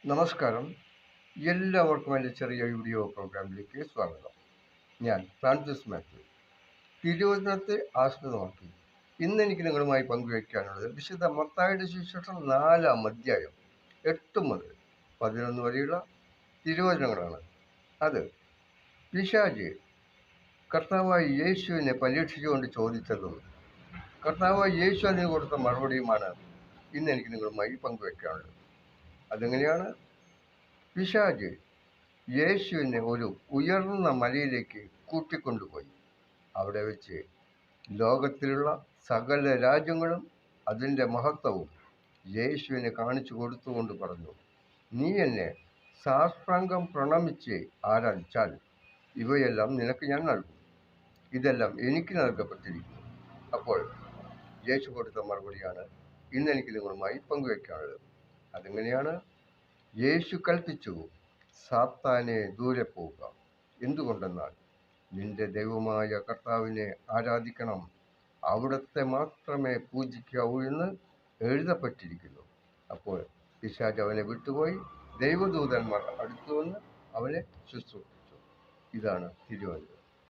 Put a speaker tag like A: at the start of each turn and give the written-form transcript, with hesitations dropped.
A: നമസ്കാരം. എല്ലാവർക്കും എൻ്റെ ചെറിയ വീഡിയോ പ്രോഗ്രാമിലേക്ക് സ്വാഗതം. ഞാൻ ഫ്രാൻസിസ് മാത്യു. തിരുവചനത്തെ ആസ്പദമാക്കി ഇന്ന് എനിക്ക് നിങ്ങളുമായി പങ്കുവയ്ക്കാനുള്ളത് വിശുദ്ധ മത്തായിയുടെ സുവിശേഷം 4-ാം അധ്യായം 8 മുതൽ 11 വരെയുള്ള തിരുവചനങ്ങളാണ്. അത് പിശാച് കർത്താവായ യേശുവിനെ പരീക്ഷിച്ചുകൊണ്ട് ചോദിച്ചതും കർത്താവായ യേശു അതിന് കൊടുത്ത മറുപടിയുമാണ് ഇന്ന് എനിക്ക് നിങ്ങളുമായി പങ്കുവയ്ക്കാനുള്ളത്. അതെങ്ങനെയാണ്? പിശാച് യേശുവിനെ ഒരു ഉയർന്ന മലയിലേക്ക് കൂട്ടിക്കൊണ്ടുപോയി. അവിടെ വെച്ച് ലോകത്തിലുള്ള സകല രാജ്യങ്ങളും അതിൻ്റെ മഹത്വവും യേശുവിനെ കാണിച്ചു കൊടുത്തുകൊണ്ട് പറഞ്ഞു, നീ എന്നെ സാഷ്ടാംഗം പ്രണമിച്ച് ആരാധിച്ചാൽ ഇവയെല്ലാം നിനക്ക് ഞാൻ നൽകും. ഇതെല്ലാം എനിക്ക് നൽകപ്പെട്ടിരിക്കുന്നു. അപ്പോൾ യേശു കൊടുത്ത മറുപടിയാണ് ഇന്ന് എനിക്ക് നിങ്ങളുമായി പങ്കുവയ്ക്കാനുള്ളത്. അതെങ്ങനെയാണ്? യേശു കൽപ്പിച്ചു, സാത്താനെ ദൂരെ പോവുക. എന്തുകൊണ്ടെന്നാൽ നിന്റെ ദൈവമായ കർത്താവിനെ ആരാധിക്കണം, അവിടുത്തെ മാത്രമേ പൂജിക്കാവൂ എന്ന് എഴുതപ്പെട്ടിരിക്കുന്നു. അപ്പോൾ പിശാച് അവനെ വിട്ടുപോയി. ദൈവദൂതന്മാർ അടുത്തു വന്ന് അവനെ ശുശ്രൂഷിച്ചു. ഇതാണ് തിരുവചനം.